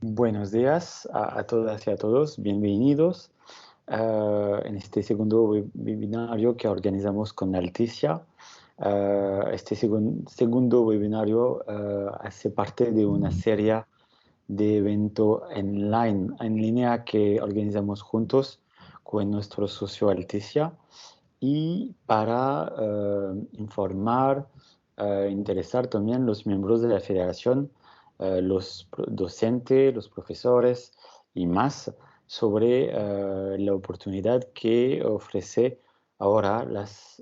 Buenos días a todas y a todos, bienvenidos en este segundo webinario que organizamos con Alticia. Este segundo webinario hace parte de una serie de eventos en línea que organizamos juntos con nuestro socio Alticia y para informar, interesar también los miembros de la federación, los docentes, los profesores y más sobre la oportunidad que ofrece ahora las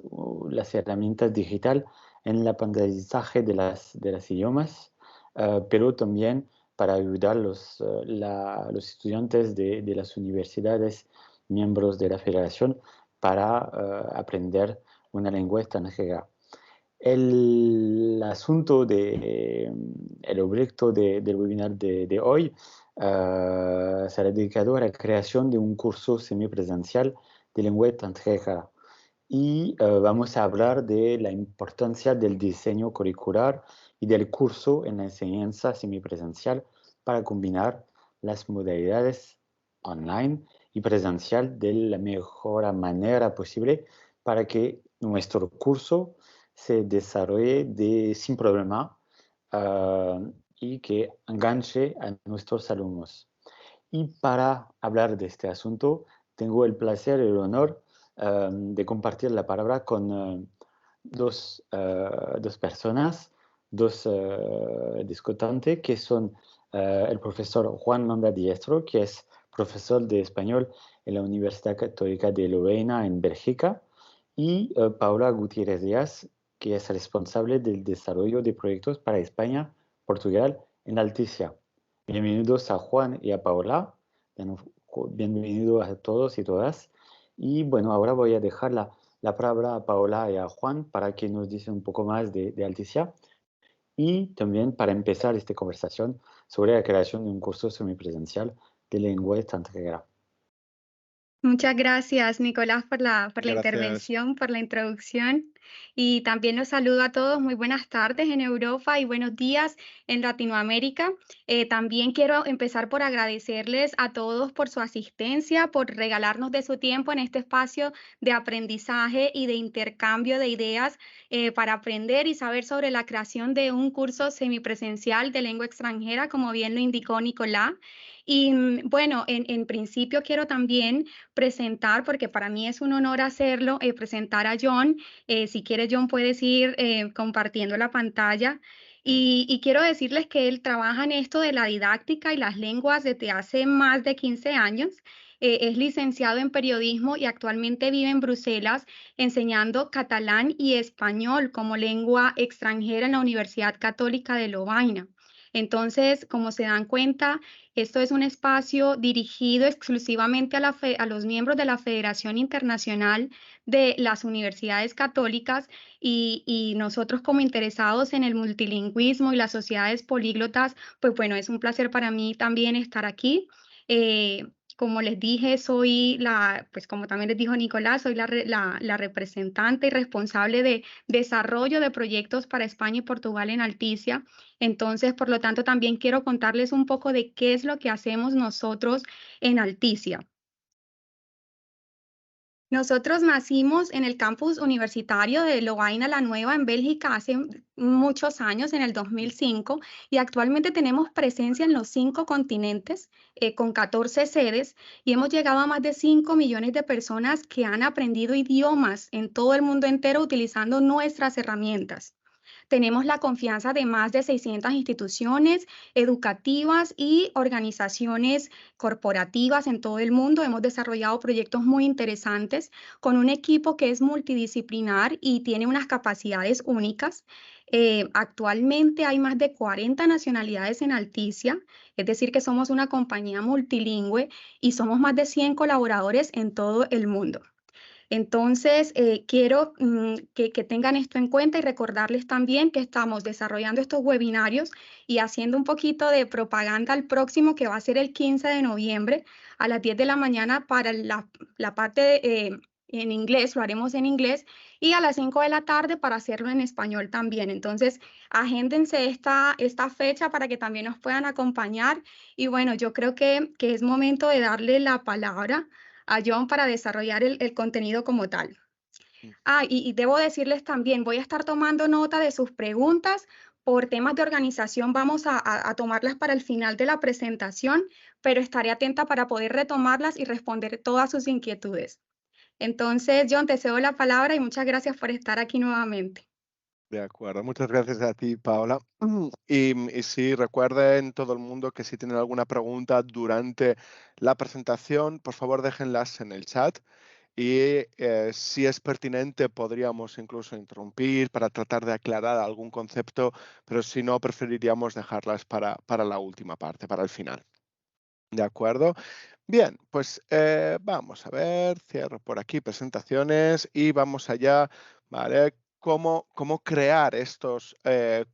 herramientas digitales en el aprendizaje de las idiomas, pero también para ayudar los estudiantes de las universidades, miembros de la federación, para aprender una lengua extranjera. El objeto del webinar de hoy será dedicado a la creación de un curso semipresencial de lengua extranjera y vamos a hablar de la importancia del diseño curricular y del curso en la enseñanza semipresencial para combinar las modalidades online y presencial de la mejor manera posible para que nuestro curso se desarrolle sin problema y que enganche a nuestros alumnos. Y para hablar de este asunto, tengo el placer y el honor de compartir la palabra con dos personas, dos discutantes, que son el profesor Juan Landa Diestro, que es profesor de español en la Universidad Católica de Lovaina, en Bélgica, y Paula Gutiérrez Díaz, que es responsable del desarrollo de proyectos para España, Portugal, en Alticia. Bienvenidos a Juan y a Paula. Bienvenidos a todos y todas. Y bueno, ahora voy a dejar la palabra a Paola y a Juan para que nos digan un poco más de Alticia y también para empezar esta conversación sobre la creación de un curso semipresencial de lengua extranjera. Muchas gracias, Nicolás, por la Gracias. intervención, por la introducción. Y también los saludo a todos. Muy buenas tardes en Europa y buenos días en Latinoamérica. También quiero empezar por agradecerles a todos por su asistencia, por regalarnos de su tiempo en este espacio de aprendizaje y de intercambio de ideas para aprender y saber sobre la creación de un curso semipresencial de lengua extranjera, como bien lo indicó Nicolás. Y bueno, en principio quiero también presentar, porque para mí es un honor hacerlo, presentar a John. Si quieres, John, puedes ir compartiendo la pantalla. Y quiero decirles que él trabaja en esto de la didáctica y las lenguas desde hace más de 15 años. Es licenciado en periodismo y actualmente vive en Bruselas enseñando catalán y español como lengua extranjera en la Universidad Católica de Lovaina. Entonces, como se dan cuenta, esto es un espacio dirigido exclusivamente a los miembros de la Federación Internacional de las Universidades Católicas y nosotros como interesados en el multilingüismo y las sociedades políglotas, pues bueno, es un placer para mí también estar aquí. Eh, como les dije, pues como también les dijo Nicolás, soy la representante y responsable de desarrollo de proyectos para España y Portugal en Alticia. Entonces, por lo tanto, también quiero contarles un poco de qué es lo que hacemos nosotros en Alticia. Nosotros nacimos en el campus universitario de Lovaina la Nueva en Bélgica hace muchos años, en el 2005, y actualmente tenemos presencia en los 5 continentes, con 14 sedes, y hemos llegado a más de 5 millones de personas que han aprendido idiomas en todo el mundo entero utilizando nuestras herramientas. Tenemos la confianza de más de 600 instituciones educativas y organizaciones corporativas en todo el mundo. Hemos desarrollado proyectos muy interesantes con un equipo que es multidisciplinar y tiene unas capacidades únicas. Actualmente hay más de 40 nacionalidades en Alticia, es decir, que somos una compañía multilingüe y somos más de 100 colaboradores en todo el mundo. Entonces, quiero que tengan esto en cuenta y recordarles también que estamos desarrollando estos webinarios y haciendo un poquito de propaganda al próximo, que va a ser el 15 de noviembre a las 10 de la mañana para la parte en inglés, lo haremos en inglés, y a las 5 de la tarde para hacerlo en español también. Entonces, agéndense esta fecha para que también nos puedan acompañar. Y bueno, yo creo que es momento de darle la palabra a John para desarrollar el contenido como tal. Y debo decirles también, voy a estar tomando nota de sus preguntas. Por temas de organización vamos a tomarlas para el final de la presentación, pero estaré atenta para poder retomarlas y responder todas sus inquietudes. Entonces, John, te cedo la palabra y muchas gracias por estar aquí nuevamente. De acuerdo, muchas gracias a ti, Paola. Y sí, recuerden todo el mundo que si tienen alguna pregunta durante la presentación, por favor déjenlas en el chat y si es pertinente podríamos incluso interrumpir para tratar de aclarar algún concepto, pero si no, preferiríamos dejarlas para la última parte, para el final. ¿De acuerdo? Bien, pues vamos a ver, cierro por aquí presentaciones y vamos allá, ¿vale? Cómo crear estos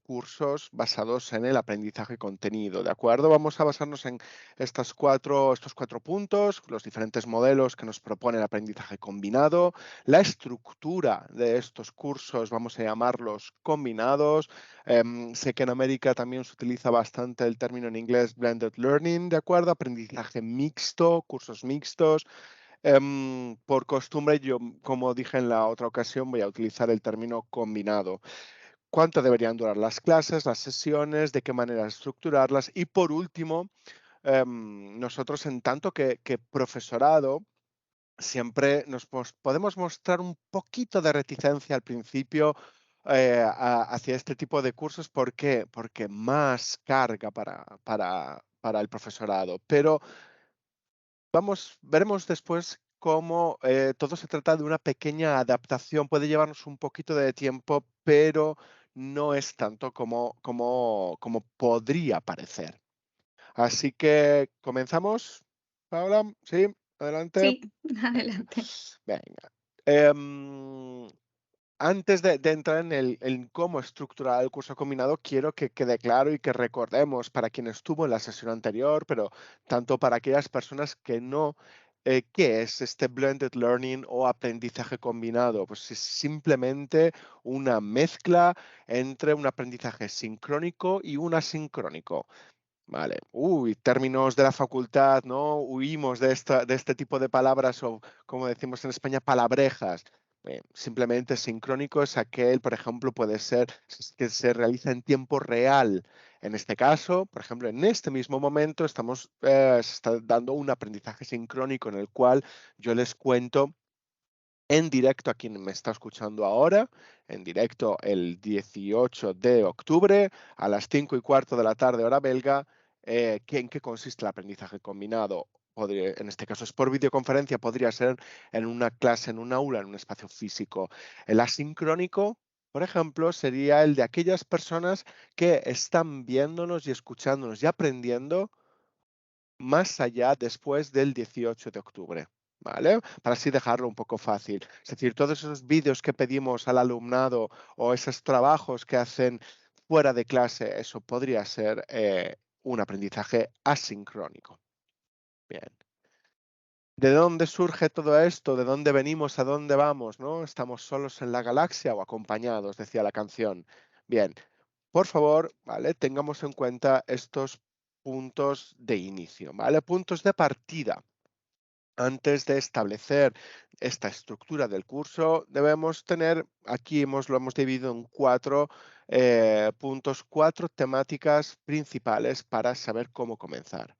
cursos basados en el aprendizaje contenido, ¿de acuerdo? Vamos a basarnos en estos cuatro puntos, los diferentes modelos que nos propone el aprendizaje combinado, la estructura de estos cursos, vamos a llamarlos combinados. Sé que en América también se utiliza bastante el término en inglés blended learning, ¿de acuerdo? Aprendizaje mixto, cursos mixtos. Por costumbre, yo, como dije en la otra ocasión, voy a utilizar el término combinado. ¿Cuánto deberían durar las clases, las sesiones, de qué manera estructurarlas? Y por último, nosotros en tanto que profesorado, siempre podemos mostrar un poquito de reticencia al principio hacia este tipo de cursos. ¿Por qué? Porque más carga para el profesorado. Pero veremos después cómo todo se trata de una pequeña adaptación. Puede llevarnos un poquito de tiempo, pero no es tanto como podría parecer. Así que comenzamos. Paula, sí, adelante. Sí, adelante. Venga. Antes de entrar en cómo estructurar el curso combinado, quiero que quede claro y que recordemos para quien estuvo en la sesión anterior, pero tanto para aquellas personas que no, ¿qué es este blended learning o aprendizaje combinado? Pues es simplemente una mezcla entre un aprendizaje sincrónico y un asincrónico. Vale. Términos de la facultad, ¿no? Huimos de este tipo de palabras o, como decimos en España, palabrejas. Simplemente sincrónico es aquel, por ejemplo, puede ser que se realiza en tiempo real. En este caso, por ejemplo, en este mismo momento se está dando un aprendizaje sincrónico en el cual yo les cuento en directo a quien me está escuchando ahora, en directo el 18 de octubre a las 5:15 de la tarde, hora belga, en qué consiste el aprendizaje combinado. En este caso es por videoconferencia, podría ser en una clase, en un aula, en un espacio físico. El asincrónico, por ejemplo, sería el de aquellas personas que están viéndonos y escuchándonos y aprendiendo más allá después del 18 de octubre. ¿Vale? Para así dejarlo un poco fácil. Es decir, todos esos vídeos que pedimos al alumnado o esos trabajos que hacen fuera de clase, eso podría ser un aprendizaje asincrónico. Bien. ¿De dónde surge todo esto? ¿De dónde venimos? ¿A dónde vamos? ¿No? ¿Estamos solos en la galaxia o acompañados? Decía la canción. Bien, por favor, ¿vale? Tengamos en cuenta estos puntos de inicio, ¿vale? Puntos de partida. Antes de establecer esta estructura del curso, debemos tener, aquí lo hemos dividido en cuatro puntos, cuatro temáticas principales para saber cómo comenzar.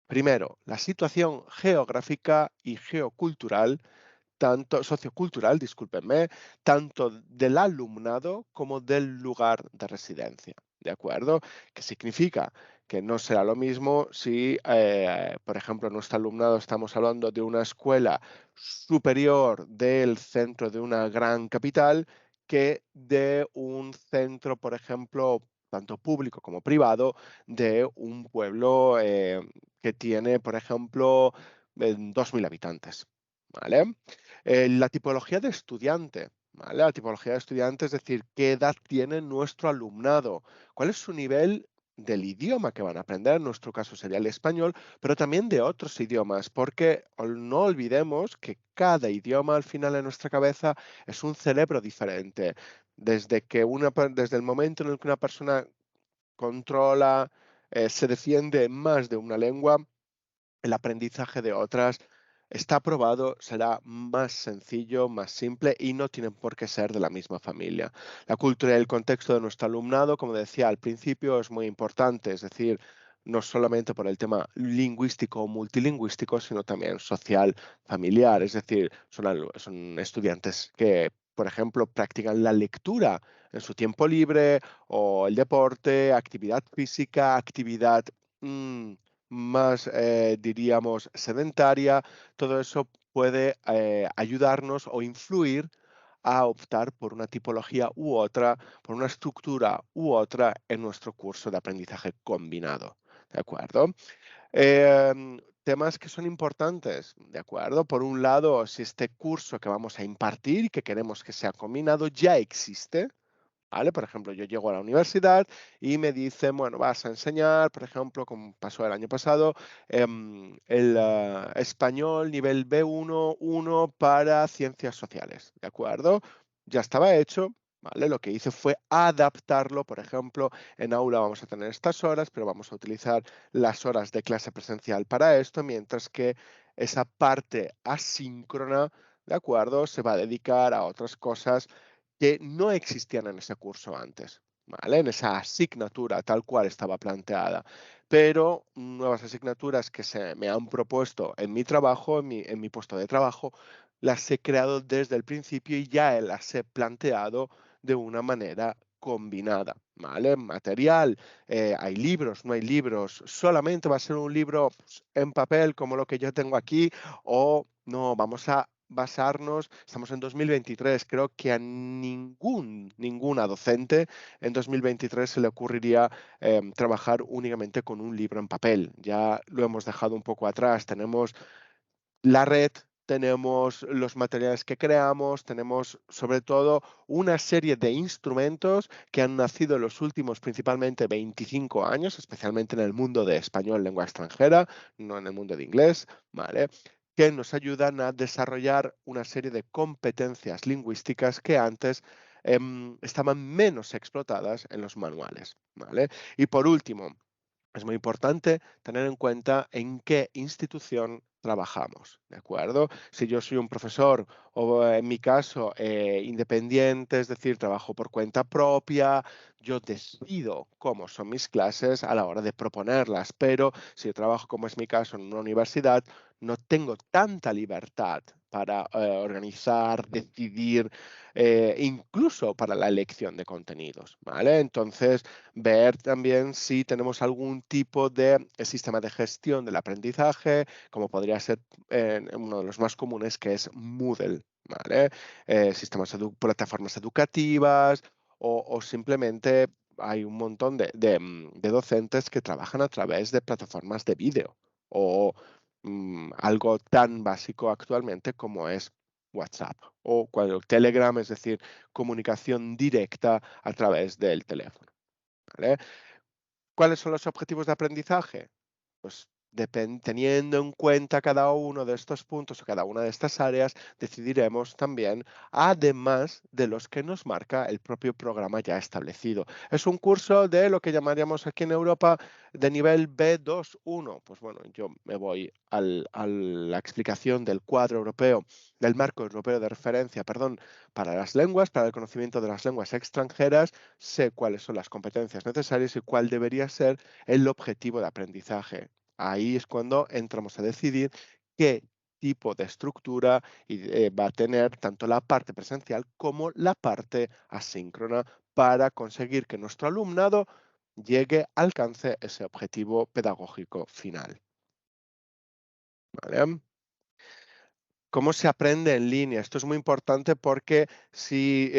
Primero, la situación geográfica y geocultural, tanto sociocultural, discúlpenme, tanto del alumnado como del lugar de residencia. ¿De acuerdo? ¿Qué significa? Que no será lo mismo si, por ejemplo, nuestro alumnado estamos hablando de una escuela superior del centro de una gran capital que de un centro, por ejemplo, tanto público como privado, de un pueblo que tiene, por ejemplo, 2.000 habitantes. ¿Vale? La tipología de estudiante, ¿vale? La tipología de estudiante, es decir, qué edad tiene nuestro alumnado, cuál es su nivel del idioma que van a aprender, en nuestro caso sería el español, pero también de otros idiomas, porque no olvidemos que cada idioma al final en nuestra cabeza es un cerebro diferente. Desde el momento en el que una persona controla, se defiende más de una lengua, el aprendizaje de otras está probado, será más sencillo, más simple y no tienen por qué ser de la misma familia. La cultura y el contexto de nuestro alumnado, como decía al principio, es muy importante, es decir, no solamente por el tema lingüístico o multilingüístico, sino también social, familiar, es decir, son estudiantes que, por ejemplo, practican la lectura en su tiempo libre o el deporte, actividad física, actividad más, diríamos, sedentaria. Todo eso puede ayudarnos o influir a optar por una tipología u otra, por una estructura u otra en nuestro curso de aprendizaje combinado. ¿De acuerdo? Temas que son importantes, ¿de acuerdo? Por un lado, si este curso que vamos a impartir y que queremos que sea combinado ya existe, ¿vale? Por ejemplo, yo llego a la universidad y me dicen, bueno, vas a enseñar, por ejemplo, como pasó el año pasado, el español nivel B1 para ciencias sociales, ¿de acuerdo? Ya estaba hecho, ¿vale? Lo que hice fue adaptarlo, por ejemplo, en aula vamos a tener estas horas, pero vamos a utilizar las horas de clase presencial para esto, mientras que esa parte asíncrona, ¿de acuerdo? Se va a dedicar a otras cosas que no existían en ese curso antes, ¿vale? En esa asignatura tal cual estaba planteada. Pero nuevas asignaturas que se me han propuesto en mi trabajo, en mi puesto de trabajo, las he creado desde el principio y ya las he planteado de una manera combinada, ¿vale? Material, hay libros, no hay libros, solamente va a ser un libro pues, en papel como lo que yo tengo aquí o no, vamos a basarnos, estamos en 2023, creo que a ninguna docente en 2023 se le ocurriría trabajar únicamente con un libro en papel. Ya lo hemos dejado un poco atrás, tenemos la red, tenemos los materiales que creamos, tenemos sobre todo una serie de instrumentos que han nacido en los últimos principalmente 25 años, especialmente en el mundo de español, lengua extranjera, no en el mundo de inglés, ¿vale? Que nos ayudan a desarrollar una serie de competencias lingüísticas que antes estaban menos explotadas en los manuales, ¿vale? Y por último, es muy importante tener en cuenta en qué institución trabajamos, ¿de acuerdo? Si yo soy un profesor o en mi caso independiente, es decir, trabajo por cuenta propia, yo decido cómo son mis clases a la hora de proponerlas, pero si yo trabajo, como es mi caso, en una universidad, no tengo tanta libertad para organizar, decidir, incluso para la elección de contenidos, ¿vale? Entonces, ver también si tenemos algún tipo de sistema de gestión del aprendizaje, como podría ser uno de los más comunes, que es Moodle, ¿vale? Plataformas educativas o simplemente hay un montón de docentes que trabajan a través de plataformas de vídeo o algo tan básico actualmente como es WhatsApp o Telegram, es decir, comunicación directa a través del teléfono. ¿Vale? ¿Cuáles son los objetivos de aprendizaje? Pues teniendo en cuenta cada uno de estos puntos o cada una de estas áreas, decidiremos también, además de los que nos marca el propio programa ya establecido. Es un curso de lo que llamaríamos aquí en Europa de nivel B2-1. Pues bueno, yo me voy a la explicación del cuadro europeo, del marco europeo de referencia, perdón, para las lenguas, para el conocimiento de las lenguas extranjeras, sé cuáles son las competencias necesarias y cuál debería ser el objetivo de aprendizaje. Ahí es cuando entramos a decidir qué tipo de estructura va a tener tanto la parte presencial como la parte asíncrona para conseguir que nuestro alumnado alcance ese objetivo pedagógico final. ¿Vale? ¿Cómo se aprende en línea? Esto es muy importante porque si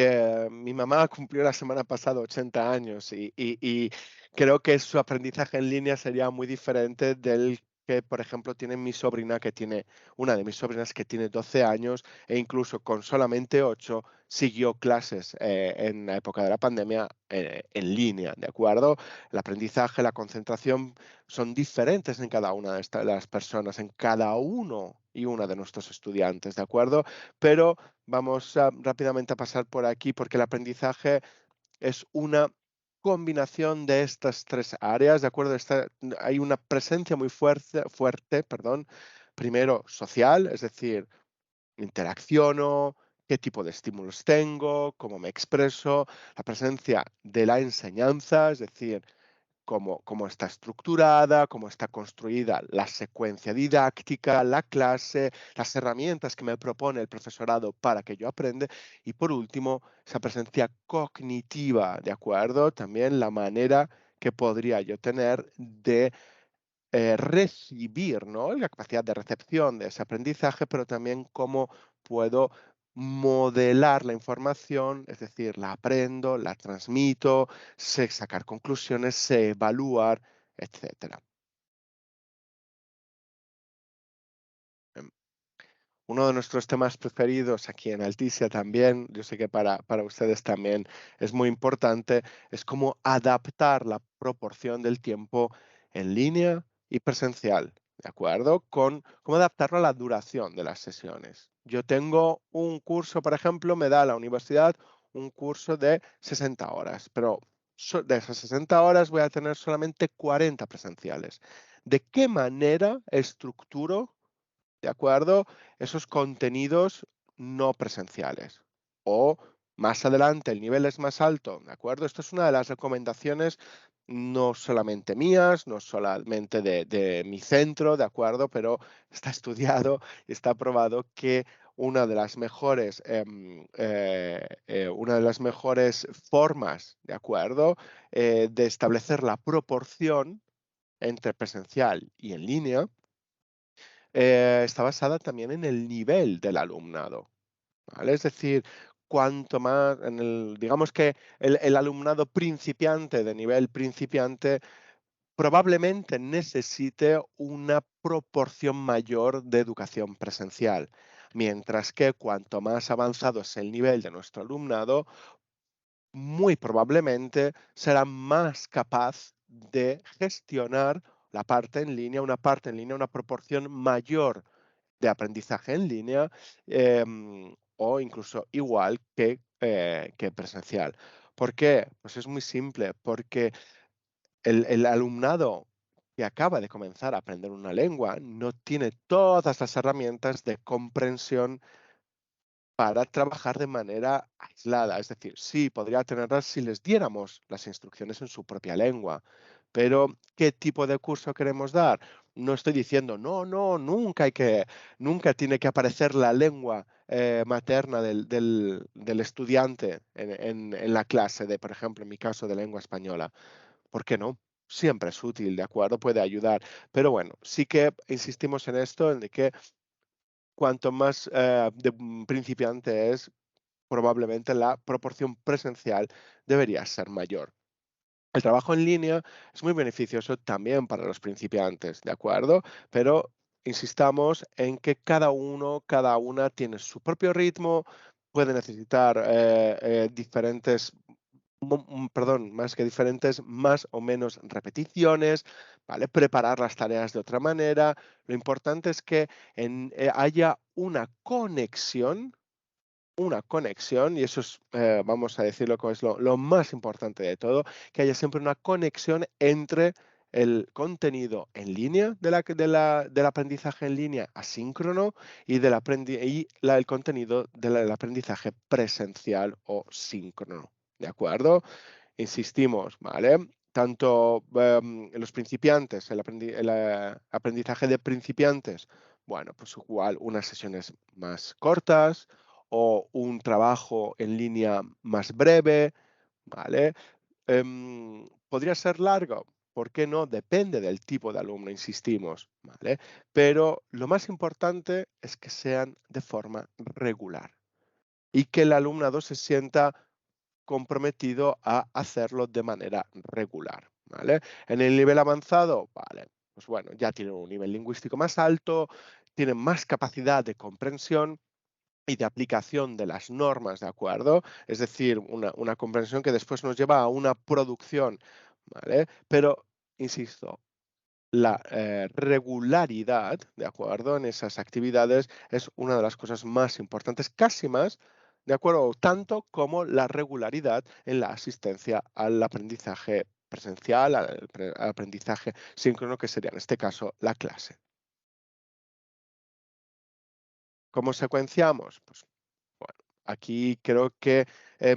mi mamá cumplió la semana pasada 80 años y creo que su aprendizaje en línea sería muy diferente del que, por ejemplo, tiene mi sobrina, que tiene, una de mis sobrinas que tiene 12 años e incluso con solamente 8 siguió clases en la época de la pandemia en línea, ¿de acuerdo? El aprendizaje, la concentración son diferentes en cada una de las personas, en cada uno y una de nuestros estudiantes, ¿de acuerdo? Pero vamos rápidamente a pasar por aquí porque el aprendizaje es una combinación de estas tres áreas, ¿de acuerdo? Hay una presencia muy fuerte, perdón, primero social, es decir, interacciono, qué tipo de estímulos tengo, cómo me expreso, la presencia de la enseñanza, es decir, cómo está estructurada, cómo está construida la secuencia didáctica, la clase, las herramientas que me propone el profesorado para que yo aprenda. Y por último, esa presencia cognitiva, ¿de acuerdo? También la manera que podría yo tener de recibir, ¿no? La capacidad de recepción de ese aprendizaje, pero también cómo puedo modelar la información, es decir, la aprendo, la transmito, sé sacar conclusiones, sé evaluar, etcétera. Em, Uno de nuestros temas preferidos aquí en Alticia también, yo sé que para ustedes también es muy importante, es cómo adaptar la proporción del tiempo en línea y presencial, ¿de acuerdo? Cómo adaptarlo a la duración de las sesiones. Yo tengo un curso, por ejemplo, me da la universidad un curso de 60 horas, pero de esas 60 horas voy a tener solamente 40 presenciales. ¿De qué manera estructuro, de acuerdo, esos contenidos no presenciales? O más adelante el nivel es más alto, ¿de acuerdo? Esto es una de las recomendaciones no solamente mías, no solamente de mi centro, ¿de acuerdo? Pero está estudiado y está probado que una de las mejores formas, ¿de acuerdo? De establecer la proporción entre presencial y en línea está basada también en el nivel del alumnado, ¿vale? Es decir, cuanto más, digamos que el alumnado principiante, de nivel principiante, probablemente necesite una proporción mayor de educación presencial, mientras que cuanto más avanzado es el nivel de nuestro alumnado, muy probablemente será más capaz de gestionar la parte en línea, una proporción mayor de aprendizaje en línea o incluso igual que presencial. ¿Por qué? Pues es muy simple, porque el alumnado que acaba de comenzar a aprender una lengua no tiene todas las herramientas de comprensión para trabajar de manera aislada. Es decir, sí, podría tenerlas si les diéramos las instrucciones en su propia lengua, pero ¿qué tipo de curso queremos dar? No estoy diciendo, no, no, nunca tiene que aparecer la lengua materna del estudiante en la clase de, por ejemplo, en mi caso de lengua española. ¿Por qué no? Siempre es útil, ¿de acuerdo? Puede ayudar. Pero bueno, sí que insistimos en esto, en de que cuanto más principiante es, probablemente la proporción presencial debería ser mayor. El trabajo en línea es muy beneficioso también para los principiantes, ¿de acuerdo? Pero insistamos en que cada uno, cada una tiene su propio ritmo, puede necesitar diferentes, perdón, más que diferentes, más o menos repeticiones, ¿vale? Preparar las tareas de otra manera. Lo importante es que haya una conexión, y eso es, vamos a decirlo, que es lo más importante de todo, que haya siempre una conexión entre el contenido en línea del aprendizaje en línea asíncrono y el contenido del aprendizaje presencial o síncrono. ¿De acuerdo? Insistimos, ¿vale? Tanto los principiantes, el aprendizaje de principiantes, bueno, pues igual unas sesiones más cortas o un trabajo en línea más breve, ¿vale? ¿Podría ser largo? ¿Por qué no? Depende del tipo de alumno, insistimos, ¿vale? Pero lo más importante es que sean de forma regular y que el alumnado se sienta comprometido a hacerlo de manera regular, ¿vale? En el nivel avanzado, vale, pues bueno, ya tienen un nivel lingüístico más alto, tienen más capacidad de comprensión y de aplicación de las normas, ¿de acuerdo? Es decir, una comprensión que después nos lleva a una producción, ¿vale? Pero, insisto, la regularidad, ¿de acuerdo? En esas actividades es una de las cosas más importantes, casi más, ¿de acuerdo? Tanto como la regularidad en la asistencia al aprendizaje presencial, al aprendizaje síncrono, que sería en este caso la clase. ¿Cómo secuenciamos? Pues bueno, aquí creo que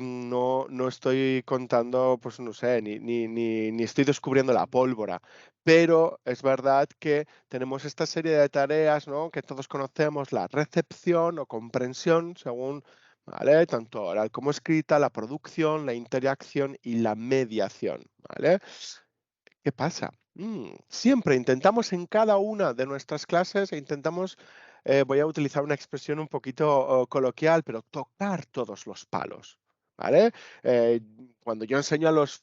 no estoy contando, pues no sé, ni estoy descubriendo la pólvora, pero es verdad que tenemos esta serie de tareas, ¿no? Que todos conocemos, la recepción o comprensión, según, ¿vale? Tanto oral como escrita, la producción, la interacción y la mediación, ¿vale? ¿Qué pasa? Siempre intentamos en cada una de nuestras clases, intentamos, voy a utilizar una expresión un poquito coloquial, pero tocar todos los palos, ¿vale? Eh, Cuando yo enseño a los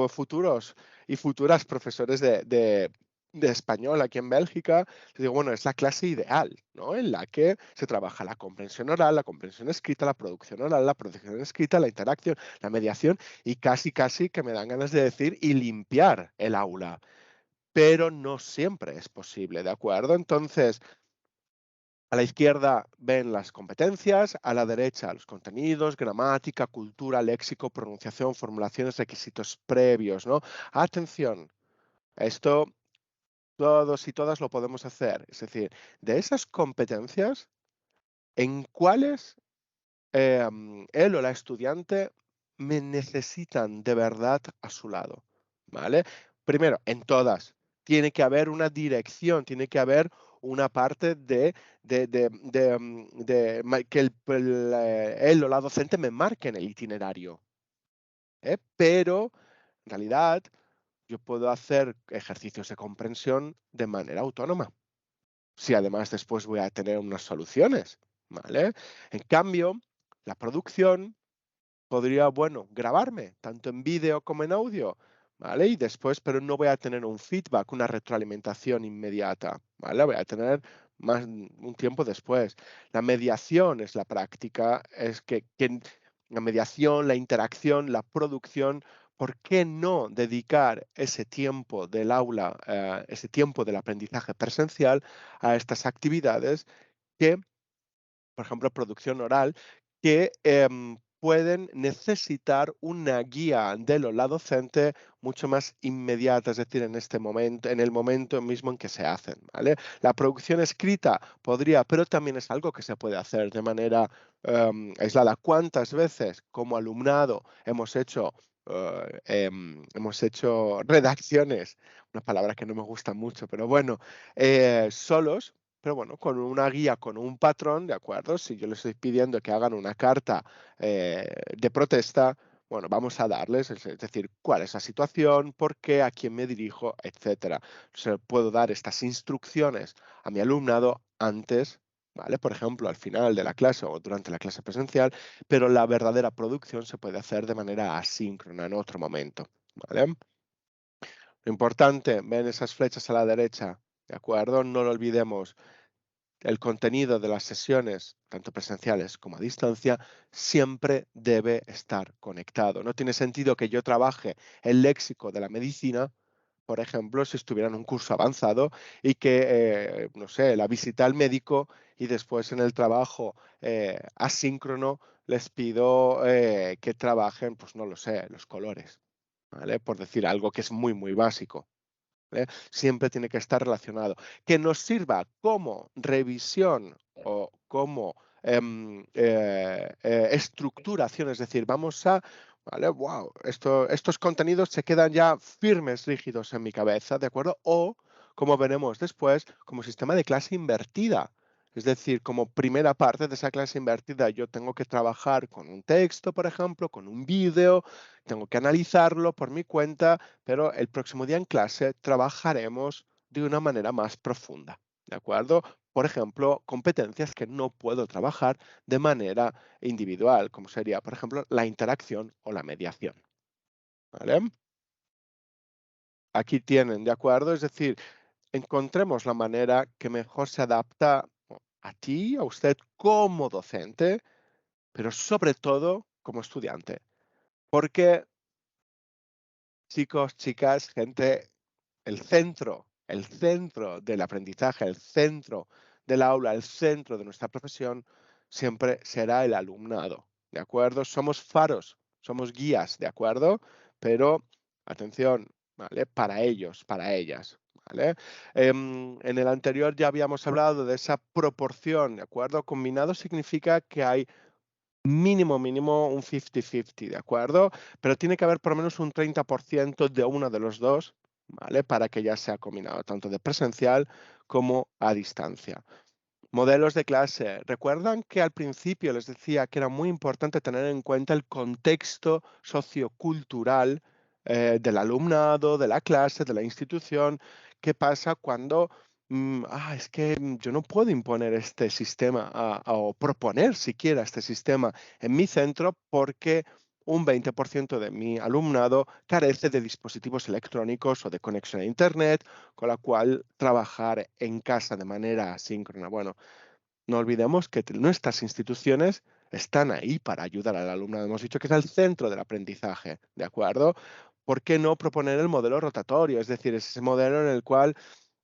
futuros y futuras profesores de español aquí en Bélgica, les digo, bueno, es la clase ideal, ¿no? En la que se trabaja la comprensión oral, la comprensión escrita, la producción oral, la producción escrita, la interacción, la mediación y casi que me dan ganas de decir y limpiar el aula, pero no siempre es posible, ¿de acuerdo? Entonces, a la izquierda ven las competencias, a la derecha los contenidos, gramática, cultura, léxico, pronunciación, formulaciones, requisitos previos, ¿no? Atención, esto todos y todas lo podemos hacer, es decir, de esas competencias, ¿en cuáles él o la estudiante me necesitan de verdad a su lado, ¿vale? Primero, en todas, tiene que haber una dirección, tiene que haber una parte que él o la docente me marque en el itinerario, ¿eh? Pero, en realidad, yo puedo hacer ejercicios de comprensión de manera autónoma, si además después voy a tener unas soluciones, ¿vale? En cambio, la producción podría, bueno, grabarme, tanto en vídeo como en audio, ¿vale? Y después, pero no voy a tener un feedback, una retroalimentación inmediata, ¿vale? Voy a tener más un tiempo después. La mediación es la práctica, es que la mediación, la interacción, la producción, ¿por qué no dedicar ese tiempo del aula, ese tiempo del aprendizaje presencial a estas actividades que, por ejemplo, producción oral, que pueden necesitar una guía de la docente mucho más inmediata, es decir, en este momento, en el momento mismo en que se hacen, ¿vale? La producción escrita podría, pero también es algo que se puede hacer de manera aislada. ¿Cuántas veces como alumnado hemos hecho redacciones, una palabra que no me gusta mucho, pero bueno, solos, pero bueno, con una guía, con un patrón, ¿de acuerdo? Si yo les estoy pidiendo que hagan una carta de protesta, bueno, vamos a darles, es decir, cuál es la situación, por qué, a quién me dirijo, etcétera. Se puedo dar estas instrucciones a mi alumnado antes, ¿vale? Por ejemplo, al final de la clase o durante la clase presencial, pero la verdadera producción se puede hacer de manera asíncrona en otro momento, ¿vale? Lo importante, ven esas flechas a la derecha, ¿de acuerdo? No lo olvidemos. El contenido de las sesiones, tanto presenciales como a distancia, siempre debe estar conectado. No tiene sentido que yo trabaje el léxico de la medicina, por ejemplo, si estuviera en un curso avanzado y que, no sé, la visita al médico y después en el trabajo asíncrono les pido que trabajen, pues no lo sé, los colores, ¿vale? Por decir algo que es muy básico. Siempre tiene que estar relacionado. Que nos sirva como revisión o como estructuración, es decir, vamos a, ¿vale? Wow, estos contenidos se quedan ya firmes, rígidos en mi cabeza, ¿de acuerdo? O, como veremos después, como sistema de clase invertida. Es decir, como primera parte de esa clase invertida, yo tengo que trabajar con un texto, por ejemplo, con un vídeo, tengo que analizarlo por mi cuenta, pero el próximo día en clase trabajaremos de una manera más profunda, ¿de acuerdo? Por ejemplo, competencias que no puedo trabajar de manera individual, como sería, por ejemplo, la interacción o la mediación, ¿vale? Aquí tienen, ¿de acuerdo? Es decir, encontremos la manera que mejor se adapta a ti, a usted como docente, pero sobre todo como estudiante. Porque, chicos, chicas, gente, el centro del aprendizaje, el centro del aula, el centro de nuestra profesión, siempre será el alumnado, ¿de acuerdo? Somos faros, somos guías, ¿de acuerdo? Pero, atención, ¿vale? Para ellos, para ellas, ¿vale? En el anterior ya habíamos hablado de esa proporción, ¿de acuerdo? Combinado significa que hay mínimo un 50-50, ¿de acuerdo? Pero tiene que haber por lo menos un 30% de uno de los dos, ¿vale? Para que ya sea combinado, tanto de presencial como a distancia. Modelos de clase. ¿Recuerdan que al principio les decía que era muy importante tener en cuenta el contexto sociocultural del alumnado, de la clase, de la institución? ¿Qué pasa cuando es que yo no puedo imponer este sistema o proponer siquiera este sistema en mi centro porque un 20% de mi alumnado carece de dispositivos electrónicos o de conexión a Internet, con la cual trabajar en casa de manera asíncrona? Bueno, no olvidemos que nuestras instituciones están ahí para ayudar al alumnado. Hemos dicho que es el centro del aprendizaje, ¿de acuerdo? ¿Por qué no proponer el modelo rotatorio? Es decir, es ese modelo en el cual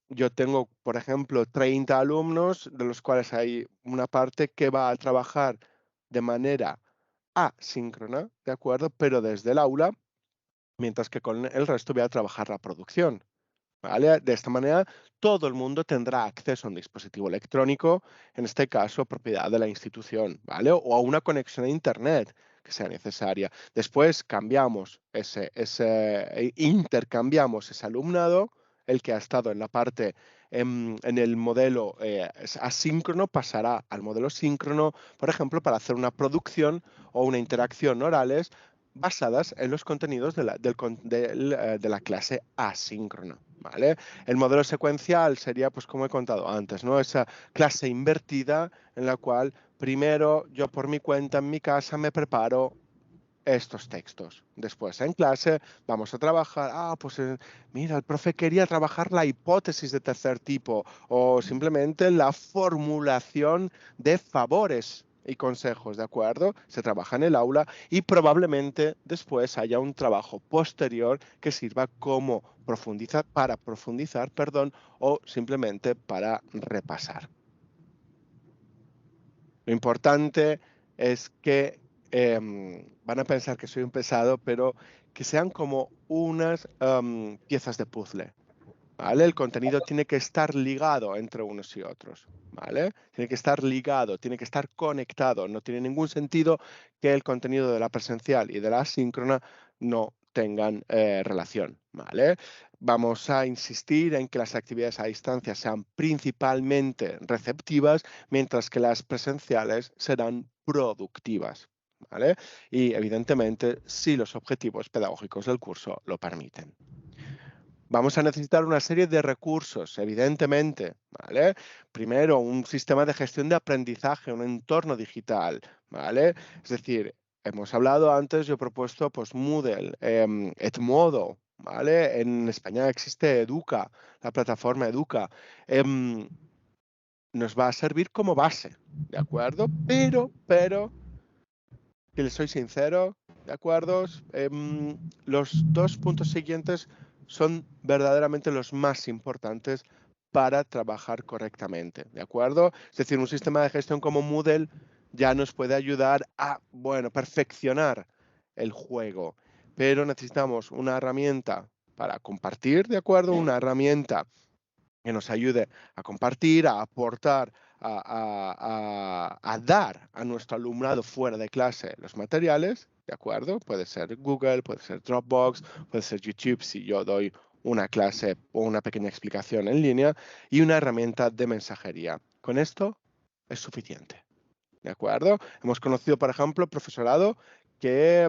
yo tengo, por ejemplo, 30 alumnos, de los cuales hay una parte que va a trabajar de manera asíncrona, ¿de acuerdo? Pero desde el aula, mientras que con el resto voy a trabajar la producción. ¿Vale? De esta manera, todo el mundo tendrá acceso a un dispositivo electrónico, en este caso, propiedad de la institución, ¿vale? O a una conexión a Internet que sea necesaria. Después cambiamos intercambiamos ese alumnado, el que ha estado en la parte en el modelo asíncrono, pasará al modelo síncrono, por ejemplo, para hacer una producción o una interacción orales basadas en los contenidos de la clase asíncrona. ¿Vale? El modelo secuencial sería, pues como he contado antes, ¿no? Esa clase invertida en la cual primero yo por mi cuenta en mi casa me preparo estos textos. Después en clase vamos a trabajar, mira, el profe quería trabajar la hipótesis de tercer tipo o simplemente la formulación de favores y consejos, ¿de acuerdo? Se trabaja en el aula y probablemente después haya un trabajo posterior que sirva como para profundizar, o simplemente para repasar. Lo importante es que van a pensar que soy un pesado, pero que sean como unas piezas de puzzle, ¿vale? El contenido tiene que estar ligado entre unos y otros, ¿vale? Tiene que estar ligado, tiene que estar conectado. No tiene ningún sentido que el contenido de la presencial y de la asíncrona no tengan relación, ¿vale? Vamos a insistir en que las actividades a distancia sean principalmente receptivas, mientras que las presenciales serán productivas, ¿vale? Y evidentemente, si los objetivos pedagógicos del curso lo permiten. Vamos a necesitar una serie de recursos, evidentemente, ¿vale? Primero, un sistema de gestión de aprendizaje, un entorno digital, ¿vale? Es decir, hemos hablado antes, yo he propuesto pues Moodle, Edmodo, ¿vale? En España existe Educa, la plataforma Educa. Nos va a servir como base, ¿de acuerdo? Pero, que les soy sincero, ¿de acuerdo? Los 2 puntos siguientes son verdaderamente los más importantes para trabajar correctamente, ¿de acuerdo? Es decir, un sistema de gestión como Moodle ya nos puede ayudar a, perfeccionar el juego, pero necesitamos una herramienta para compartir, ¿de acuerdo? Una herramienta que nos ayude a compartir, a aportar, a dar a nuestro alumnado fuera de clase los materiales, ¿de acuerdo? Puede ser Google, puede ser Dropbox, puede ser YouTube si yo doy una clase o una pequeña explicación en línea, y una herramienta de mensajería. Con esto es suficiente, ¿de acuerdo? Hemos conocido, por ejemplo, profesorado que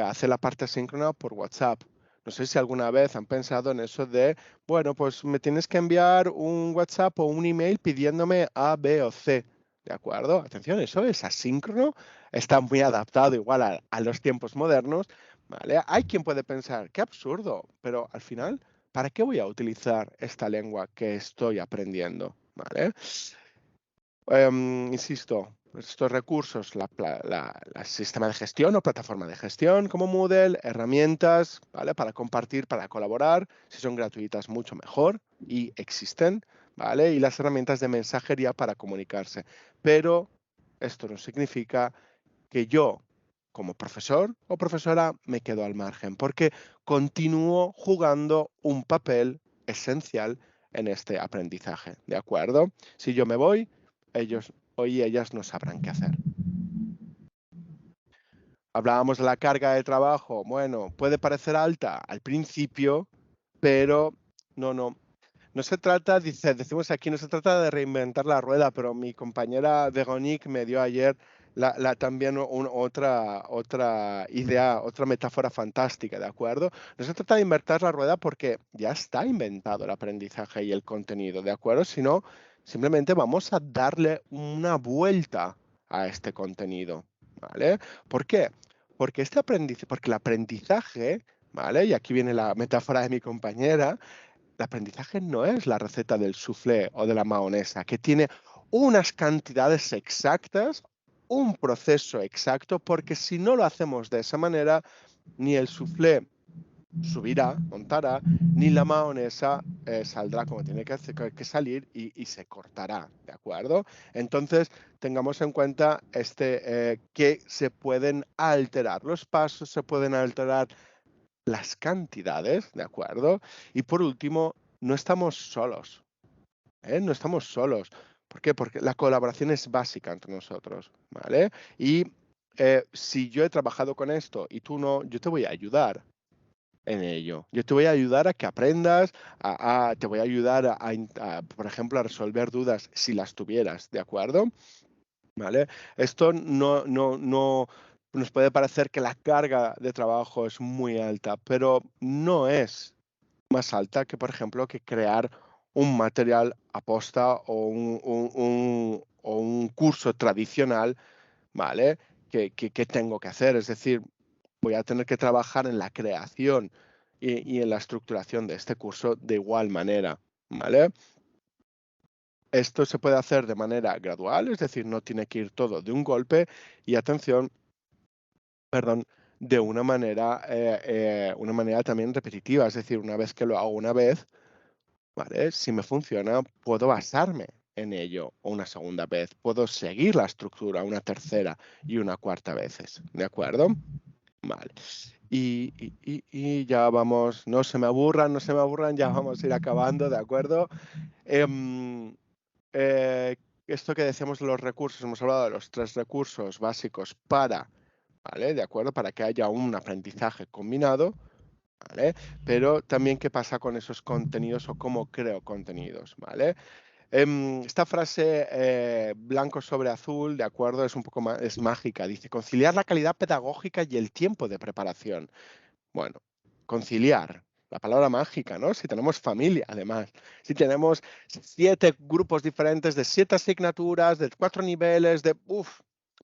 hace la parte asíncrona por WhatsApp. No sé si alguna vez han pensado en eso de, bueno, pues me tienes que enviar un WhatsApp o un email pidiéndome A, B o C. ¿De acuerdo? Atención, eso es asíncrono, está muy adaptado igual a los tiempos modernos, ¿vale? Hay quien puede pensar, qué absurdo, pero al final ¿para qué voy a utilizar esta lengua que estoy aprendiendo? ¿Vale? Insisto, estos recursos, el sistema de gestión o plataforma de gestión como Moodle, herramientas, ¿vale? Para compartir, para colaborar, si son gratuitas mucho mejor y existen, ¿vale? Y las herramientas de mensajería para comunicarse. Pero esto no significa que yo, como profesor o profesora, me quedo al margen, porque continúo jugando un papel esencial en este aprendizaje, ¿de acuerdo? Si yo me voy, ellos y ellas no sabrán qué hacer. Hablábamos de la carga de trabajo. Bueno, puede parecer alta al principio, pero no se trata, decimos aquí, no se trata de reinventar la rueda, pero mi compañera Veronique me dio ayer también otra idea, otra metáfora fantástica, ¿de acuerdo? No se trata de inventar la rueda porque ya está inventado el aprendizaje y el contenido, ¿de acuerdo? Sino simplemente vamos a darle una vuelta a este contenido, ¿vale? ¿Por qué? Porque porque el aprendizaje, ¿vale? Y aquí viene la metáfora de mi compañera. El aprendizaje no es la receta del soufflé o de la mahonesa, que tiene unas cantidades exactas, un proceso exacto, porque si no lo hacemos de esa manera, ni el soufflé subirá, montará, ni la mahonesa saldrá como tiene que salir y se cortará, ¿de acuerdo? Entonces, tengamos en cuenta que se pueden alterar los pasos, se pueden alterar las cantidades, ¿de acuerdo? Y por último, no estamos solos, ¿eh? No estamos solos. ¿Por qué? Porque la colaboración es básica entre nosotros, ¿vale? Y si yo he trabajado con esto y tú no, yo te voy a ayudar en ello. Yo te voy a ayudar a que aprendas, te voy a ayudar por ejemplo, a resolver dudas si las tuvieras, ¿de acuerdo? ¿Vale? Esto no nos puede parecer que la carga de trabajo es muy alta, pero no es más alta que, por ejemplo, que crear un material aposta o un curso tradicional, ¿vale? Que tengo que hacer. Es decir, voy a tener que trabajar en la creación y en la estructuración de este curso de igual manera, ¿vale? Esto se puede hacer de manera gradual, es decir, no tiene que ir todo de un golpe y atención, perdón, de una manera también repetitiva, es decir, una vez que lo hago una vez, ¿vale? Si me funciona, puedo basarme en ello una segunda vez, puedo seguir la estructura una tercera y una cuarta veces, ¿de acuerdo? Vale. Y ya vamos, no se me aburran, ya vamos a ir acabando, ¿de acuerdo? Em, esto que decíamos de los recursos, hemos hablado de los 3 recursos básicos ¿vale? De acuerdo, para que haya un aprendizaje combinado, ¿vale? Pero también qué pasa con esos contenidos o cómo creo contenidos, ¿vale? Esta frase blanco sobre azul, de acuerdo, es un poco más, es mágica. Dice, conciliar la calidad pedagógica y el tiempo de preparación. Bueno, conciliar, la palabra mágica, ¿no? Si tenemos familia, además, si tenemos 7 grupos diferentes de 7 asignaturas, de 4 niveles,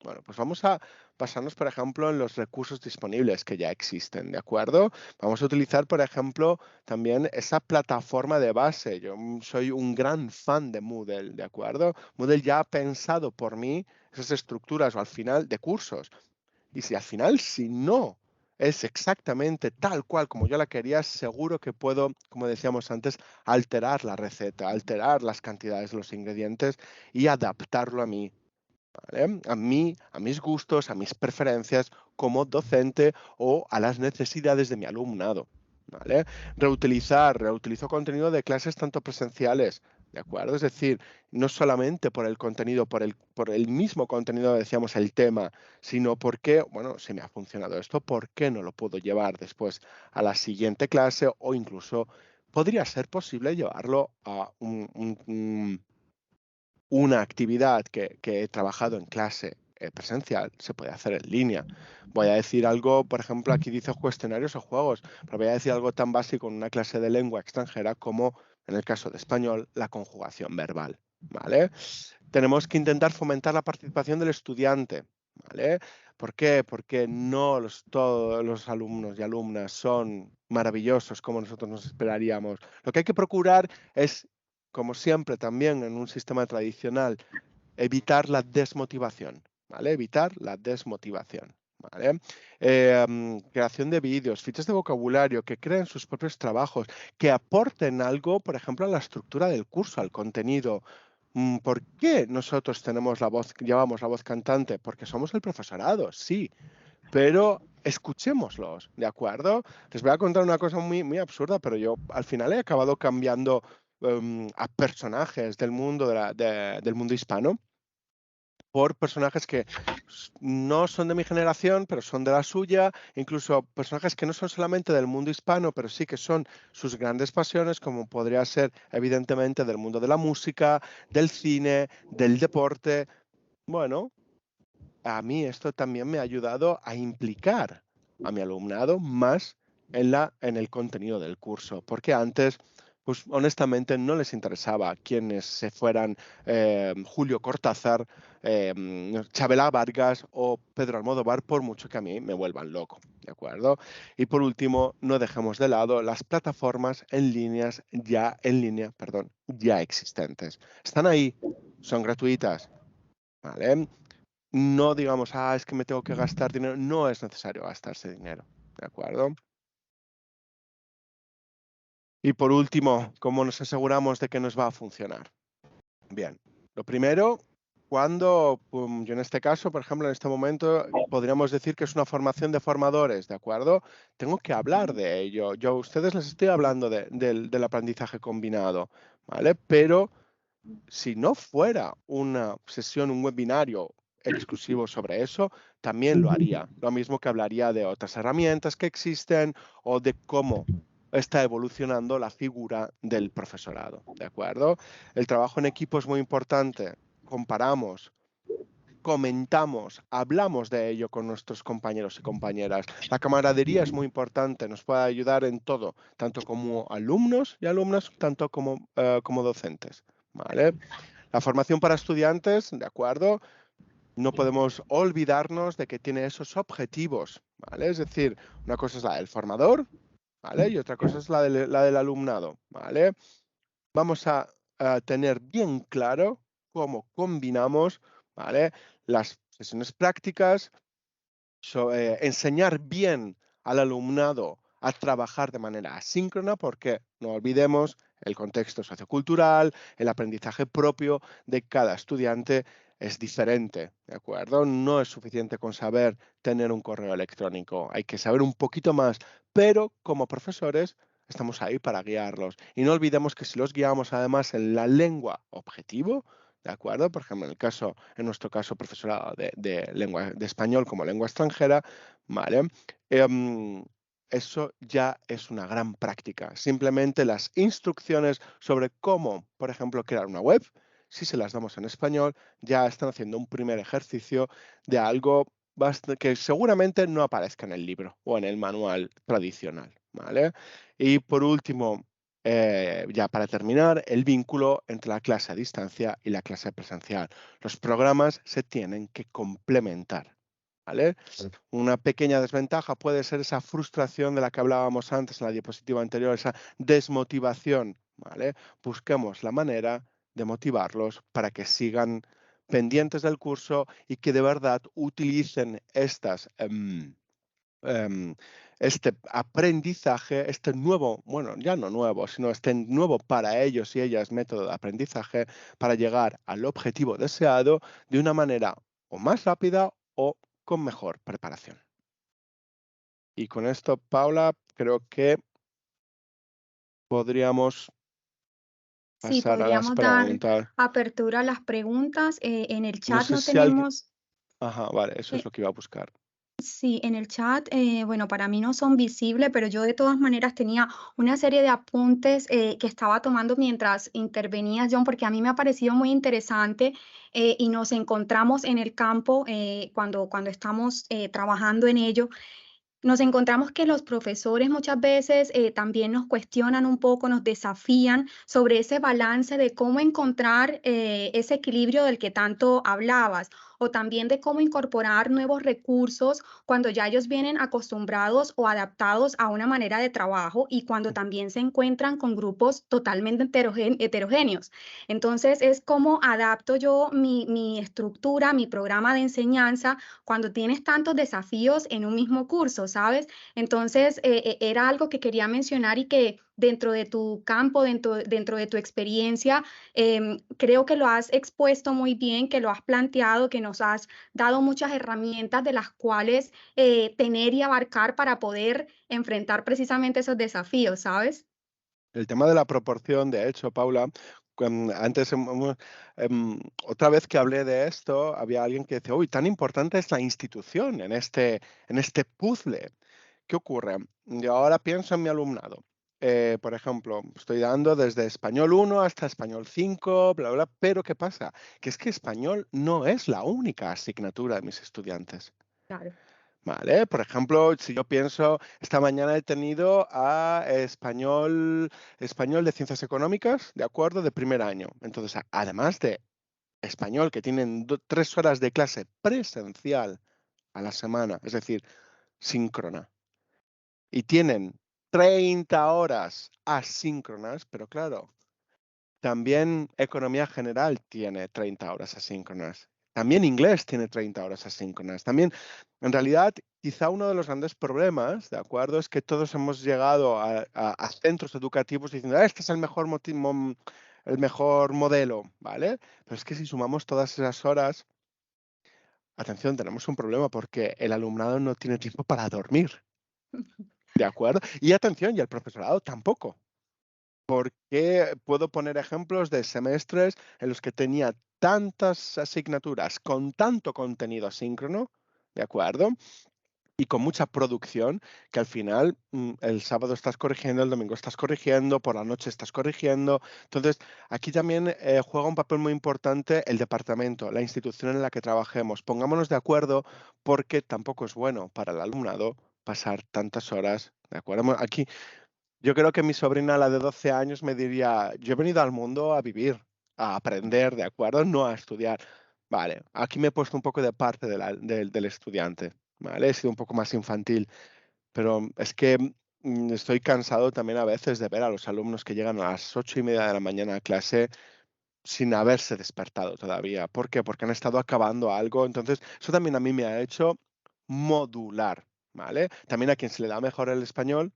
bueno, pues vamos a basarnos, por ejemplo, en los recursos disponibles que ya existen, ¿de acuerdo? Vamos a utilizar, por ejemplo, también esa plataforma de base. Yo soy un gran fan de Moodle, ¿de acuerdo? Moodle ya ha pensado por mí esas estructuras o al final de cursos. Y si al final, si no es exactamente tal cual como yo la quería, seguro que puedo, como decíamos antes, alterar la receta, alterar las cantidades de los ingredientes y adaptarlo a mí, ¿vale? A mis gustos, a mis preferencias como docente o a las necesidades de mi alumnado, ¿vale? Reutilizo contenido de clases tanto presenciales, ¿de acuerdo? Es decir, no solamente por el contenido, por el mismo contenido, decíamos, el tema, sino porque, bueno, si me ha funcionado esto, ¿por qué no lo puedo llevar después a la siguiente clase? O incluso podría ser posible llevarlo a una actividad que he trabajado en clase presencial, se puede hacer en línea. Voy a decir algo, por ejemplo, aquí dice cuestionarios o juegos, pero voy a decir algo tan básico en una clase de lengua extranjera como, en el caso de español, la conjugación verbal, ¿vale? Tenemos que intentar fomentar la participación del estudiante, ¿vale? ¿Por qué? Porque no todos los alumnos y alumnas son maravillosos como nosotros nos esperaríamos. Lo que hay que procurar es, como siempre también en un sistema tradicional, evitar la desmotivación, ¿vale? Evitar la desmotivación, ¿vale? Creación de vídeos, fichas de vocabulario, que creen sus propios trabajos, que aporten algo, por ejemplo, a la estructura del curso, al contenido. ¿Por qué nosotros llevamos la voz cantante? Porque somos el profesorado, sí, pero escuchémoslos, ¿de acuerdo? Les voy a contar una cosa muy, muy absurda, pero yo al final he acabado cambiando a personajes del mundo, del mundo hispano por personajes que no son de mi generación, pero son de la suya, incluso personajes que no son solamente del mundo hispano, pero sí que son sus grandes pasiones, como podría ser evidentemente del mundo de la música, del cine, del deporte. Bueno, a mí esto también me ha ayudado a implicar a mi alumnado más en el contenido del curso, porque antes, pues honestamente no les interesaba quienes se fueran Julio Cortázar, Chabela Vargas o Pedro Almodóvar, por mucho que a mí me vuelvan loco, ¿de acuerdo? Y por último, no dejemos de lado las plataformas en línea, perdón, ya existentes. Están ahí, son gratuitas, ¿vale? No digamos, es que me tengo que gastar dinero. No es necesario gastarse dinero, ¿de acuerdo? Y por último, ¿cómo nos aseguramos de que nos va a funcionar? Bien, lo primero, yo en este caso, por ejemplo, en este momento, podríamos decir que es una formación de formadores, ¿de acuerdo? Tengo que hablar de ello. Yo a ustedes les estoy hablando del aprendizaje combinado, ¿vale? Pero si no fuera una sesión, un webinario exclusivo sobre eso, también lo haría. Lo mismo que hablaría de otras herramientas que existen o de cómo está evolucionando la figura del profesorado, ¿de acuerdo? El trabajo en equipo es muy importante. Comparamos, comentamos, hablamos de ello con nuestros compañeros y compañeras. La camaradería es muy importante, nos puede ayudar en todo, tanto como alumnos y alumnas, tanto como docentes, ¿vale? La formación para estudiantes, ¿de acuerdo? No podemos olvidarnos de que tiene esos objetivos, ¿vale? Es decir, una cosa es la del formador, ¿vale? Y otra cosa es la del alumnado, ¿vale? Vamos a tener bien claro cómo combinamos, ¿vale? Las sesiones prácticas, enseñar bien al alumnado a trabajar de manera asíncrona, porque no olvidemos el contexto sociocultural, el aprendizaje propio de cada estudiante es diferente, ¿de acuerdo? No es suficiente con saber tener un correo electrónico, hay que saber un poquito más, pero como profesores estamos ahí para guiarlos. Y no olvidemos que si los guiamos además en la lengua objetivo, ¿de acuerdo? Por ejemplo, en nuestro caso, profesorado de español como lengua extranjera, ¿vale? Eso ya es una gran práctica. Simplemente las instrucciones sobre cómo, por ejemplo, crear una web, si se las damos en español, ya están haciendo un primer ejercicio de algo que seguramente no aparezca en el libro o en el manual tradicional, ¿vale? Y por último, ya para terminar, el vínculo entre la clase a distancia y la clase presencial. Los programas se tienen que complementar, ¿vale? Una pequeña desventaja puede ser esa frustración de la que hablábamos antes en la diapositiva anterior, esa desmotivación, ¿vale? Busquemos la manera de motivarlos para que sigan pendientes del curso y que de verdad utilicen este aprendizaje, este nuevo, bueno, ya no nuevo, sino este nuevo para ellos y ellas método de aprendizaje para llegar al objetivo deseado de una manera o más rápida o con mejor preparación. Y con esto, Paula, creo que podríamos Sí, pasar a las podríamos dar preguntas. apertura a las preguntas. En el No chat sé no si alguien... tenemos. Ajá, vale, eso es eh, lo que iba a buscar. Sí, en el chat, bueno, para mí no son visibles, pero yo de todas maneras tenía una serie de apuntes que estaba tomando mientras intervenía John, porque a mí me ha parecido muy interesante y nos encontramos en el campo cuando estamos trabajando en ello. Nos encontramos que los profesores muchas veces también nos cuestionan un poco, nos desafían sobre ese balance de cómo encontrar ese equilibrio del que tanto hablabas. o también de cómo incorporar nuevos recursos cuando ya ellos vienen acostumbrados o adaptados a una manera de trabajo y cuando también se encuentran con grupos totalmente heterogéneos. Entonces, es cómo adapto yo mi estructura, mi programa de enseñanza cuando tienes tantos desafíos en un mismo curso, ¿sabes? Entonces, era algo que quería mencionar y que dentro de tu campo, dentro de tu experiencia, creo que lo has expuesto muy bien, que lo has planteado, que nos has dado muchas herramientas de las cuales tener y abarcar para poder enfrentar precisamente esos desafíos, ¿sabes? El tema de la proporción, de hecho, Paula, antes, otra vez que hablé de esto, había alguien que decía, uy, tan importante es la institución en este puzzle. ¿Qué ocurre? Yo ahora pienso en mi alumnado. Por ejemplo, estoy dando desde español 1 hasta español 5, bla, bla, pero ¿qué pasa? Que es que español no es la única asignatura de mis estudiantes. Claro. Vale, por ejemplo, si yo pienso, esta mañana he tenido a español de ciencias económicas, ¿de acuerdo? De primer año. Entonces, además de español, que tienen 3 horas de clase presencial a la semana, es decir, síncrona, y tienen 30 horas asíncronas, pero claro, también economía general tiene 30 horas asíncronas. También inglés tiene 30 horas asíncronas. También, en realidad, quizá uno de los grandes problemas, ¿de acuerdo? Es que todos hemos llegado a centros educativos diciendo, este es el mejor modelo, ¿vale? Pero es que si sumamos todas esas horas, atención, tenemos un problema porque el alumnado no tiene tiempo para dormir, ¿de acuerdo? Y atención, y el profesorado tampoco. Porque puedo poner ejemplos de semestres en los que tenía tantas asignaturas con tanto contenido asíncrono, ¿de acuerdo? Y con mucha producción que al final el sábado estás corrigiendo, el domingo estás corrigiendo, por la noche estás corrigiendo. Entonces, aquí también juega un papel muy importante el departamento, la institución en la que trabajemos. Pongámonos de acuerdo porque tampoco es bueno para el alumnado pasar tantas horas, ¿de acuerdo? Aquí yo creo que mi sobrina, la de 12 años, me diría, yo he venido al mundo a vivir, a aprender, ¿de acuerdo? No a estudiar. Vale, aquí me he puesto un poco de parte del estudiante, ¿vale? He sido un poco más infantil, pero es que estoy cansado también a veces de ver a los alumnos que llegan a las 8:30 de la mañana a clase sin haberse despertado todavía. ¿Por qué? Porque han estado acabando algo. Entonces, eso también a mí me ha hecho modular, ¿vale? También a quien se le da mejor el español,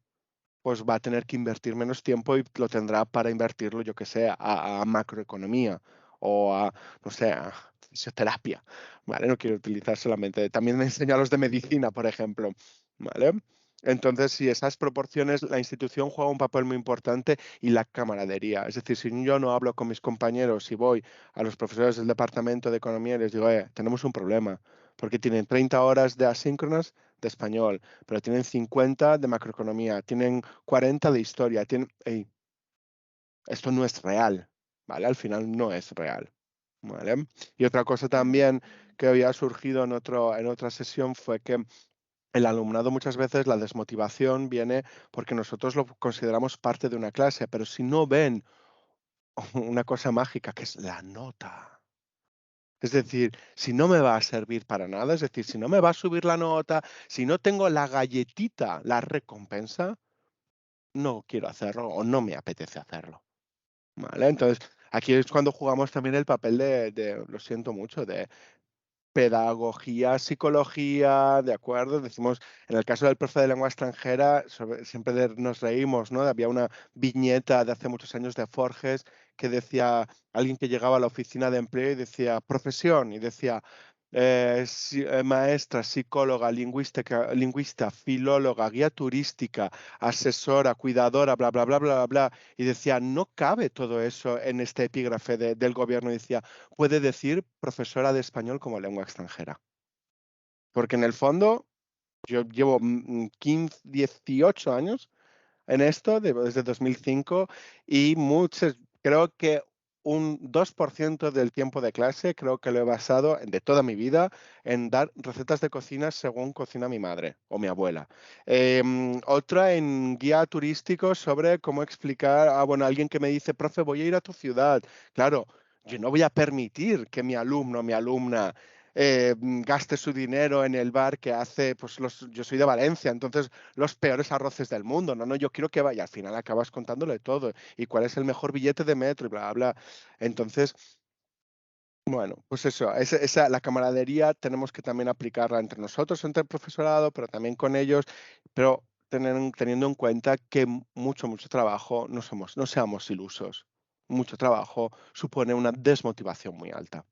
pues va a tener que invertir menos tiempo y lo tendrá para invertirlo, yo que sé, a macroeconomía o a, no sé, a fisioterapia, ¿vale? No quiero utilizar solamente, también me enseño a los de medicina, por ejemplo, ¿vale? Entonces, si esas proporciones, la institución juega un papel muy importante y la camaradería. Es decir, si yo no hablo con mis compañeros y voy a los profesores del departamento de economía y les digo, tenemos un problema, porque tienen 30 horas de asíncronas de español, pero tienen 50 de macroeconomía, tienen 40 de historia, ey, esto no es real, ¿vale? Al final no es real, ¿vale? Y otra cosa también que había surgido en otra sesión fue que el alumnado muchas veces la desmotivación viene porque nosotros lo consideramos parte de una clase, pero si no ven una cosa mágica que es la nota. Es decir, si no me va a servir para nada, es decir, si no me va a subir la nota, si no tengo la galletita, la recompensa, no quiero hacerlo o no me apetece hacerlo, ¿vale? Entonces, aquí es cuando jugamos también el papel lo siento mucho, de pedagogía, psicología, ¿de acuerdo? Decimos, en el caso del profe de lengua extranjera, siempre nos reímos, ¿no? Había una viñeta de hace muchos años de Forges que decía, alguien que llegaba a la oficina de empleo y decía, profesión, y decía, maestra, psicóloga, lingüista, filóloga, guía turística, asesora, cuidadora, bla, bla, bla, bla, bla, bla. Y decía, no cabe todo eso en este epígrafe del gobierno. Y decía, puede decir profesora de español como lengua extranjera. Porque en el fondo, yo llevo 15, 18 años en esto, desde 2005, y creo que un 2% del tiempo de clase creo que lo he basado, de toda mi vida, en dar recetas de cocina según cocina mi madre o mi abuela. Otra en guía turístico sobre cómo explicar a alguien que me dice, profe, voy a ir a tu ciudad. Claro, yo no voy a permitir que mi alumno o mi alumna gaste su dinero en el bar que hace, pues yo soy de Valencia, entonces los peores arroces del mundo. No, no, yo quiero que vaya. Al final acabas contándole todo y cuál es el mejor billete de metro y bla, bla. Entonces, bueno, pues eso, la camaradería tenemos que también aplicarla entre nosotros, entre el profesorado, pero también con ellos, pero teniendo en cuenta que mucho, mucho trabajo, no seamos ilusos. Mucho trabajo supone una desmotivación muy alta.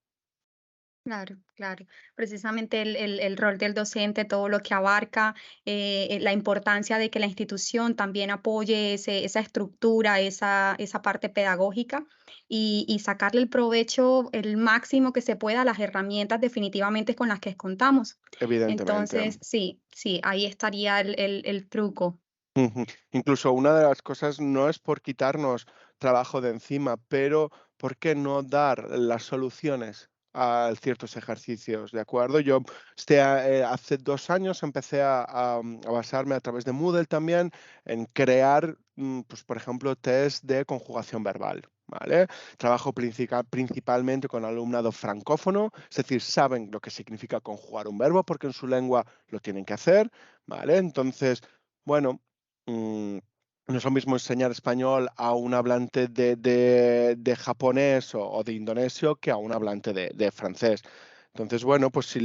Claro, claro. Precisamente el rol del docente, todo lo que abarca, la importancia de que la institución también apoye esa estructura, esa parte pedagógica y sacarle el provecho el máximo que se pueda a las herramientas definitivamente con las que contamos. Evidentemente. Entonces, sí, sí, ahí estaría el truco. Ujú. Incluso una de las cosas no es por quitarnos trabajo de encima, pero ¿por qué no dar las soluciones a ciertos ejercicios? ¿De acuerdo? Yo hace 2 años empecé a basarme a través de Moodle también en crear, pues, por ejemplo, test de conjugación verbal. ¿Vale? Trabajo principalmente con alumnado francófono, es decir, saben lo que significa conjugar un verbo porque en su lengua lo tienen que hacer, ¿vale? Entonces, bueno, Mm, no es lo mismo enseñar español a un hablante de japonés o de indonesio que a un hablante de francés. Entonces, bueno, pues si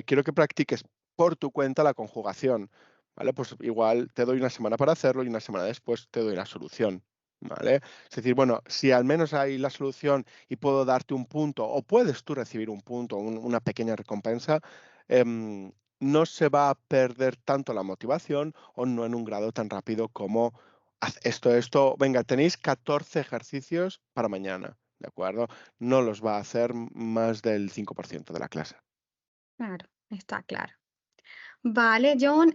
quiero que practiques por tu cuenta la conjugación, ¿vale? Pues igual te doy una semana para hacerlo y una semana después te doy la solución, ¿vale? Es decir, bueno, si al menos hay la solución y puedo darte un punto o puedes tú recibir un punto, una pequeña recompensa, em, no se va a perder tanto la motivación o no en un grado tan rápido como haz esto, venga, tenéis 14 ejercicios para mañana, ¿de acuerdo? No los va a hacer más del 5% de la clase. Claro, está claro. Vale, John,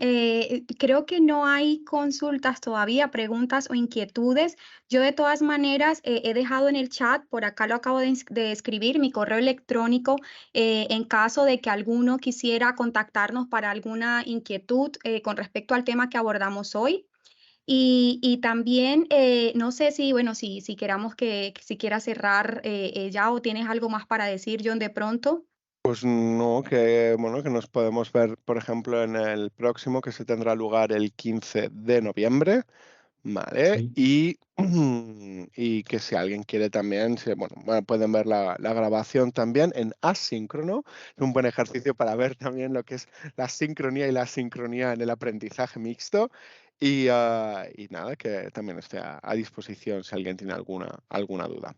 creo que no hay consultas todavía, preguntas o inquietudes. Yo de todas maneras he dejado en el chat, por acá lo acabo de escribir, mi correo electrónico, en caso de que alguno quisiera contactarnos para alguna inquietud con respecto al tema que abordamos hoy. Y también, no sé si, bueno, si queramos que si quieras cerrar ya o tienes algo más para decir, John, de pronto. Pues no, que bueno, que nos podemos ver, por ejemplo, en el próximo, que se tendrá lugar el 15 de noviembre, ¿vale? Sí. Y que si alguien quiere también, bueno, pueden ver la grabación también en asíncrono, un buen ejercicio para ver también lo que es la sincronía y la sincronía en el aprendizaje mixto. Y nada, que también esté a disposición si alguien tiene alguna duda.